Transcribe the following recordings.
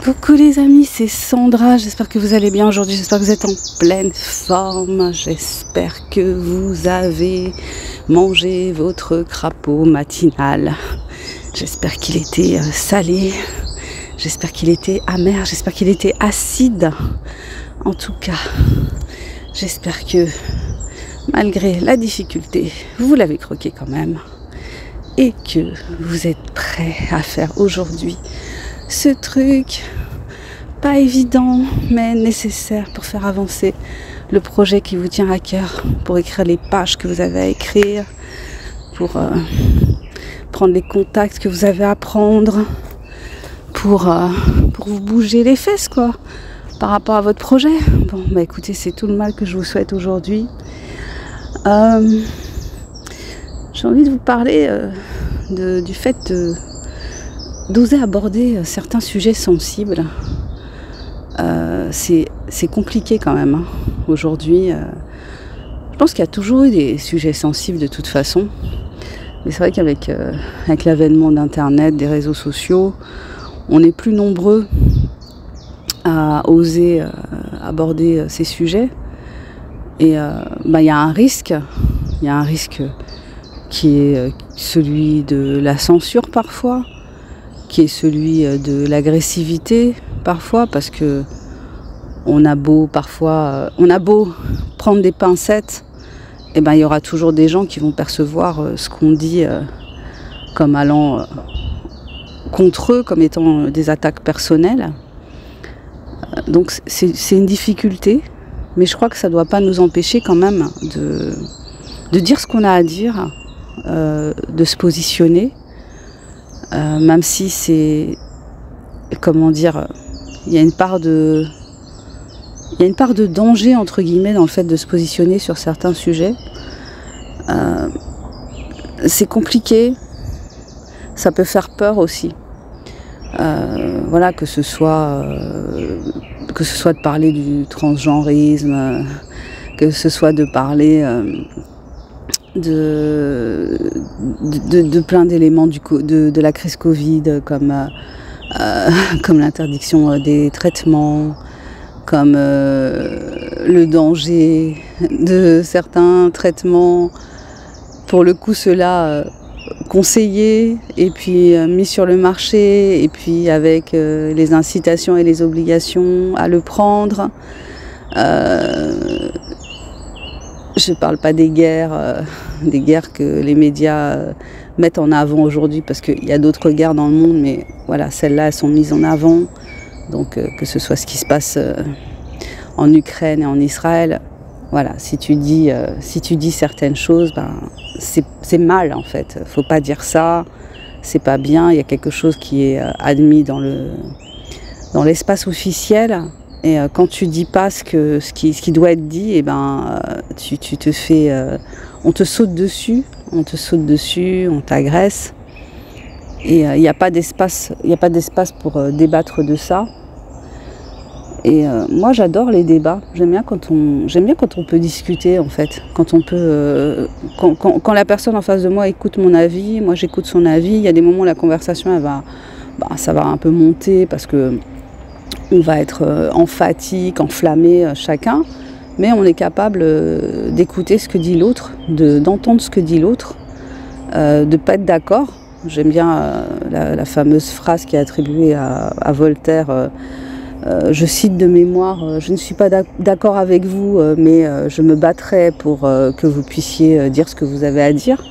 Coucou les amis, c'est Sandra, j'espère que vous allez bien aujourd'hui, j'espère que vous êtes en pleine forme, j'espère que vous avez mangé votre crapaud matinal, j'espère qu'il était salé, j'espère qu'il était amer, j'espère qu'il était acide, en tout cas, j'espère que malgré la difficulté, vous l'avez croqué quand même et que vous êtes prêts à faire aujourd'hui ce truc pas évident mais nécessaire pour faire avancer le projet qui vous tient à cœur, pour écrire les pages que vous avez à écrire, pour prendre les contacts que vous avez à prendre, pour vous bouger les fesses quoi par rapport à votre projet. Bon bah écoutez, c'est tout le mal que je vous souhaite aujourd'hui. J'ai envie de vous parler du fait d'oser aborder certains sujets sensibles. C'est compliqué quand même hein. Aujourd'hui. Je pense qu'il y a toujours eu des sujets sensibles de toute façon. Mais c'est vrai qu'avec l'avènement d'Internet, des réseaux sociaux, on est plus nombreux à oser aborder ces sujets. Et il y a un risque. Il y a un risque qui est celui de la censure parfois, qui est celui de l'agressivité parfois, parce que on a beau prendre des pincettes, et il y aura toujours des gens qui vont percevoir ce qu'on dit comme allant contre eux, comme étant des attaques personnelles. Donc c'est une difficulté, mais je crois que ça ne doit pas nous empêcher quand même de dire ce qu'on a à dire, de se positionner, même si c'est, comment dire, il y a une part de danger entre guillemets dans le fait de se positionner sur certains sujets. C'est compliqué, ça peut faire peur aussi. Voilà, que ce soit de parler du transgenrisme, que ce soit de parler de plein d'éléments de la crise Covid, comme l'interdiction des traitements, comme le danger de certains traitements, pour le coup ceux-là conseillés et puis mis sur le marché, et puis avec les incitations et les obligations à le prendre. Je ne parle pas des guerres que les médias mettent en avant aujourd'hui, parce qu'il y a d'autres guerres dans le monde, mais voilà, celles-là, elles sont mises en avant. Donc que ce soit ce qui se passe en Ukraine et en Israël, voilà, si tu dis certaines choses, c'est mal en fait. Faut pas dire ça, c'est pas bien. Il y a quelque chose qui est admis dans l'espace officiel. Et quand tu dis pas ce qui doit être dit, tu te fais, on te saute dessus, on t'agresse, et il n'y a pas d'espace pour débattre de ça. Et moi j'adore les débats, j'aime bien quand on peut discuter en fait, quand on peut, quand la personne en face de moi écoute mon avis, moi j'écoute son avis. Il y a des moments où la conversation ça va un peu monter parce que on va être emphatique, enflammé chacun, mais on est capable d'écouter ce que dit l'autre, d'entendre ce que dit l'autre, de ne pas être d'accord. J'aime bien la fameuse phrase qui est attribuée à Voltaire, je cite de mémoire, je ne suis pas d'accord avec vous, mais je me battrai pour que vous puissiez dire ce que vous avez à dire.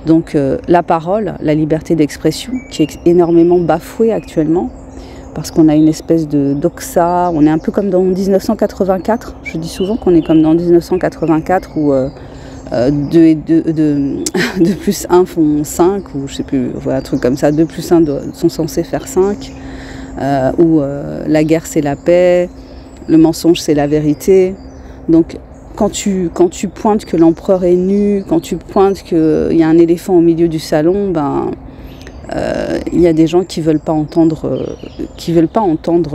Donc la parole, la liberté d'expression, qui est énormément bafouée actuellement, parce qu'on a une espèce de doxa, on est un peu comme dans 1984. Je dis souvent qu'on est comme dans 1984 où 2 et 2 plus 1 font 5, ou je sais plus, voilà, un truc comme ça, 2 plus 1 sont censés faire 5, où la guerre c'est la paix, le mensonge c'est la vérité. Donc quand tu pointes que l'empereur est nu, quand tu pointes qu'il y a un éléphant au milieu du salon, il y a des gens qui veulent pas entendre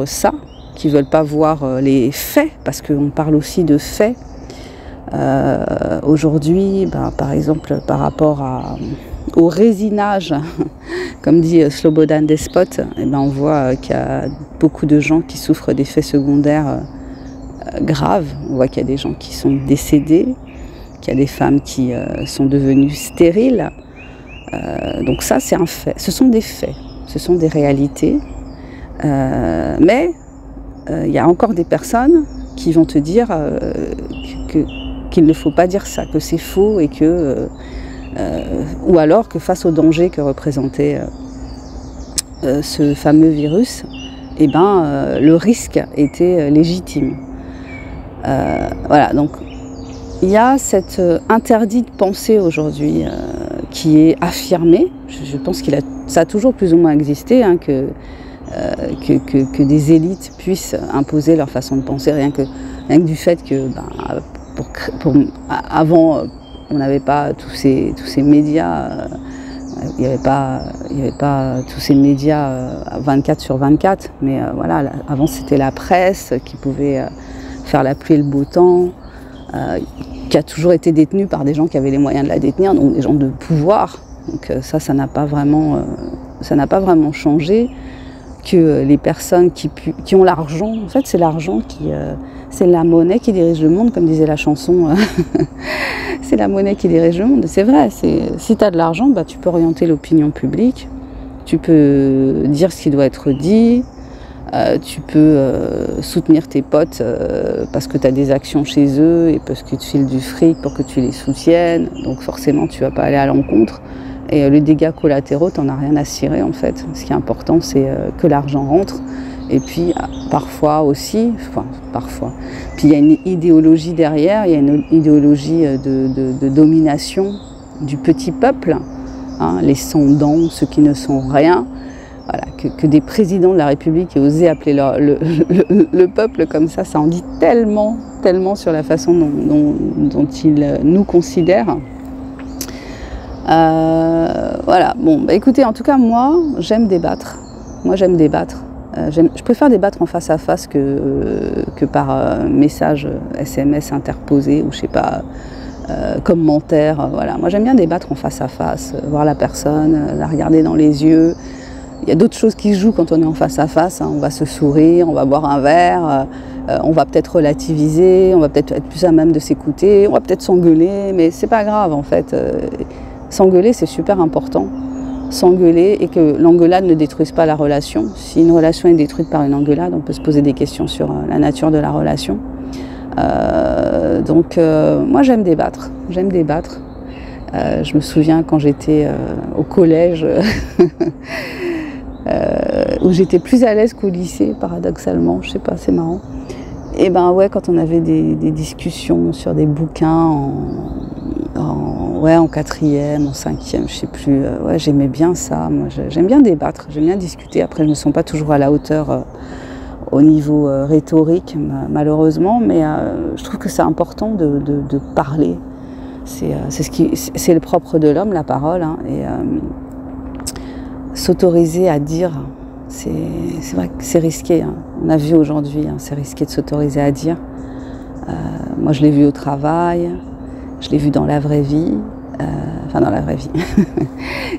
ça, qui veulent pas voir les faits, parce qu'on parle aussi de faits. Aujourd'hui, par exemple, par rapport au résinage comme dit Slobodan Despot, eh ben on voit qu'il y a beaucoup de gens qui souffrent d'effets secondaires graves. On voit qu'il y a des gens qui sont décédés, qu'il y a des femmes qui sont devenues stériles. Donc ça, c'est un fait. Ce sont des faits, ce sont des réalités. Mais il y a encore des personnes qui vont te dire qu'il ne faut pas dire ça, que c'est faux et que... ou alors que face au danger que représentait ce fameux virus, eh ben, le risque était légitime. Voilà, donc il y a cet interdit de penser aujourd'hui qui est affirmé. Je pense que ça a toujours plus ou moins existé, hein, que des élites puissent imposer leur façon de penser, rien que du fait que avant on n'avait pas tous ces médias, il n'y avait pas tous ces médias 24 sur 24, mais voilà, avant c'était la presse qui pouvait faire la pluie et le beau temps, qui a toujours été détenue par des gens qui avaient les moyens de la détenir, donc des gens de pouvoir. Donc ça n'a pas vraiment changé. Que les personnes qui ont l'argent, en fait c'est l'argent c'est la monnaie qui dirige le monde, comme disait la chanson, c'est la monnaie qui dirige le monde. C'est vrai, si tu as de l'argent, bah, tu peux orienter l'opinion publique, tu peux dire ce qui doit être dit, tu peux soutenir tes potes parce que tu as des actions chez eux et parce qu'ils te filent du fric pour que tu les soutiennes, donc forcément tu vas pas aller à l'encontre. Et les dégâts collatéraux, t'en as rien à cirer en fait. Ce qui est important, c'est que l'argent rentre. Et puis parfois aussi, puis il y a une idéologie derrière, il y a une idéologie de domination du petit peuple, hein, les sans-dents, ceux qui ne sont rien. Voilà, que des présidents de la République aient osé appeler le peuple comme ça en dit tellement sur la façon dont ils nous considèrent. Voilà, bon, bah écoutez, en tout cas, moi, j'aime débattre. Je préfère débattre en face à face que par message SMS interposé ou je sais pas, commentaire. Voilà, moi j'aime bien débattre en face à face, voir la personne, la regarder dans les yeux. Il y a d'autres choses qui jouent quand on est en face à face, hein. On va se sourire, on va boire un verre, on va peut-être relativiser, on va peut-être être plus à même de s'écouter, on va peut-être s'engueuler, mais c'est pas grave en fait. S'engueuler, c'est super important. S'engueuler et que l'engueulade ne détruise pas la relation. Si une relation est détruite par une engueulade, on peut se poser des questions sur la nature de la relation. Donc moi j'aime débattre. Je me souviens quand j'étais au collège, où j'étais plus à l'aise qu'au lycée, paradoxalement, je sais pas, c'est marrant. Et ben ouais, quand on avait des discussions sur des bouquins en quatrième, en cinquième, je sais plus. Ouais, j'aimais bien ça. Moi, j'aime bien débattre, j'aime bien discuter. Après, je ne me sens pas toujours à la hauteur au niveau rhétorique, malheureusement, mais je trouve que c'est important de parler. C'est le propre de l'homme, la parole, hein, et s'autoriser à dire, c'est vrai que c'est risqué. Hein. On a vu aujourd'hui, hein, c'est risqué de s'autoriser à dire. Moi, je l'ai vu au travail. Je l'ai vu dans la vraie vie, dans la vraie vie.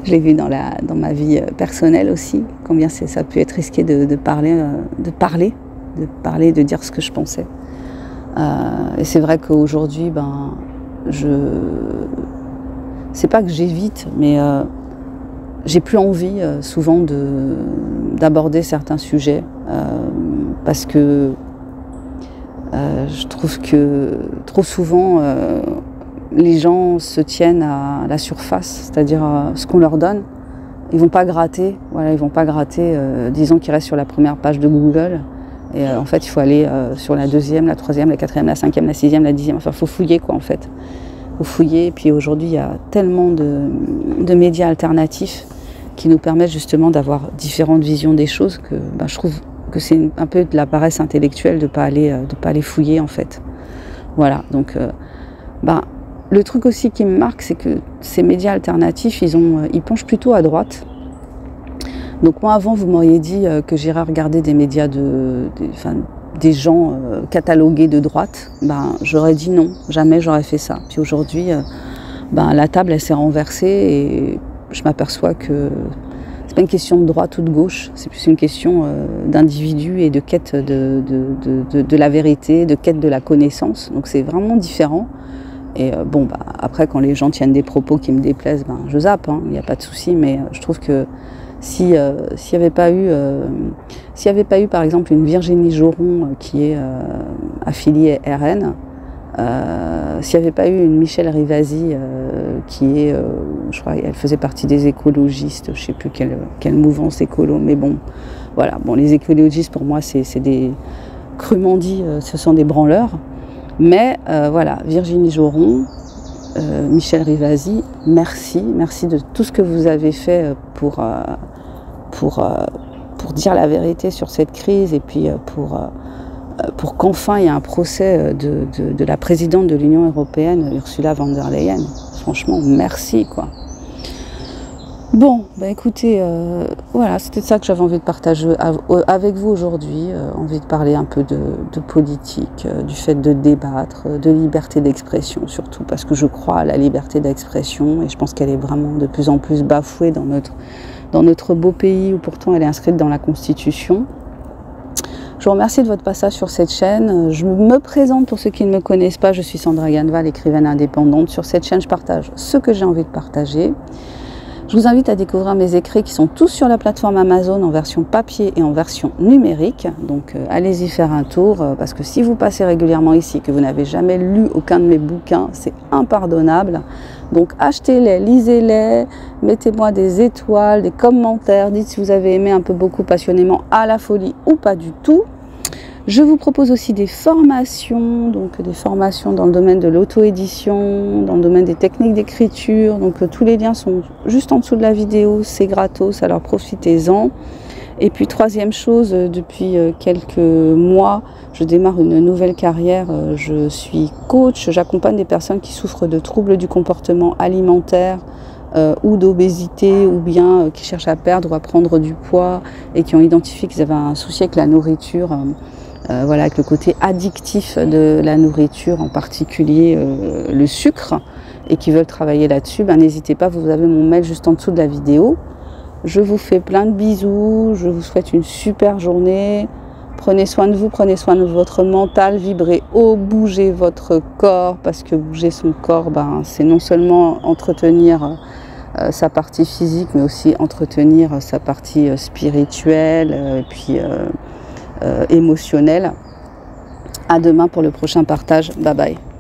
Je l'ai vu dans ma vie personnelle aussi, combien ça a pu être risqué de parler, de dire ce que je pensais. Et c'est vrai qu'aujourd'hui, c'est pas que j'évite, mais j'ai plus envie souvent d'aborder certains sujets parce que je trouve que trop souvent les gens se tiennent à la surface, c'est-à-dire ce qu'on leur donne. Ils vont pas gratter, disons qu'ils restent sur la première page de Google. Et en fait, il faut aller sur la deuxième, la troisième, la quatrième, la cinquième, la sixième, la dixième. Enfin, il faut fouiller, quoi, en fait. Il faut fouiller. Et puis aujourd'hui, il y a tellement de médias alternatifs qui nous permettent justement d'avoir différentes visions des choses que je trouve que c'est un peu de la paresse intellectuelle de pas aller fouiller, en fait. Voilà, donc... le truc aussi qui me marque, c'est que ces médias alternatifs, ils penchent plutôt à droite. Donc moi, avant, vous m'auriez dit que j'irais regarder des médias des gens catalogués de droite. J'aurais dit non, jamais j'aurais fait ça. Puis aujourd'hui, la table, elle s'est renversée et je m'aperçois que c'est pas une question de droite ou de gauche, c'est plus une question d'individu et de quête de la vérité, de quête de la connaissance. Donc c'est vraiment différent. Et bon, bah, après, quand les gens tiennent des propos qui me déplaisent, ben, je zappe, hein, il n'y a pas de souci. Mais je trouve que s'il n'y avait pas eu, par exemple, une Virginie Joron qui est affiliée RN, s'il n'y avait pas eu une Michèle Rivasi qui est, je crois, elle faisait partie des écologistes, je ne sais plus quelle mouvance écolo, mais bon, voilà. Bon, les écologistes, pour moi, c'est des, crûment dit, ce sont des branleurs. Mais voilà, Virginie Joron, Michèle Rivasi, merci de tout ce que vous avez fait pour dire la vérité sur cette crise et puis pour qu'enfin il y ait un procès de la présidente de l'Union européenne, Ursula von der Leyen. Franchement, merci, quoi. Bon, bah écoutez, voilà, c'était ça que j'avais envie de partager avec vous aujourd'hui. Envie de parler un peu de politique, du fait de débattre, de liberté d'expression surtout, parce que je crois à la liberté d'expression et je pense qu'elle est vraiment de plus en plus bafouée dans notre beau pays où pourtant elle est inscrite dans la Constitution. Je vous remercie de votre passage sur cette chaîne. Je me présente pour ceux qui ne me connaissent pas, je suis Sandra Ganval, écrivaine indépendante. Sur cette chaîne, je partage ce que j'ai envie de partager. Je vous invite à découvrir mes écrits qui sont tous sur la plateforme Amazon en version papier et en version numérique. Donc allez-y faire un tour parce que si vous passez régulièrement ici et que vous n'avez jamais lu aucun de mes bouquins, c'est impardonnable. Donc achetez-les, lisez-les, mettez-moi des étoiles, des commentaires, dites si vous avez aimé un peu, beaucoup, passionnément, à la folie ou pas du tout. Je vous propose aussi des formations, donc des formations dans le domaine de l'auto-édition, dans le domaine des techniques d'écriture. Donc tous les liens sont juste en dessous de la vidéo, c'est gratos, alors profitez-en. Et puis troisième chose, depuis quelques mois, je démarre une nouvelle carrière. Je suis coach, j'accompagne des personnes qui souffrent de troubles du comportement alimentaire ou d'obésité, ou bien qui cherchent à perdre ou à prendre du poids et qui ont identifié qu'ils avaient un souci avec la nourriture. Voilà, avec le côté addictif de la nourriture, en particulier le sucre, et qui veulent travailler là-dessus, ben, n'hésitez pas, vous avez mon mail juste en dessous de la vidéo. Je vous fais plein de bisous, je vous souhaite une super journée. Prenez soin de vous, prenez soin de votre mental, vibrez haut, bougez votre corps, parce que bouger son corps, ben, c'est non seulement entretenir sa partie physique, mais aussi entretenir sa partie spirituelle, et puis émotionnel. À demain pour le prochain partage. Bye bye.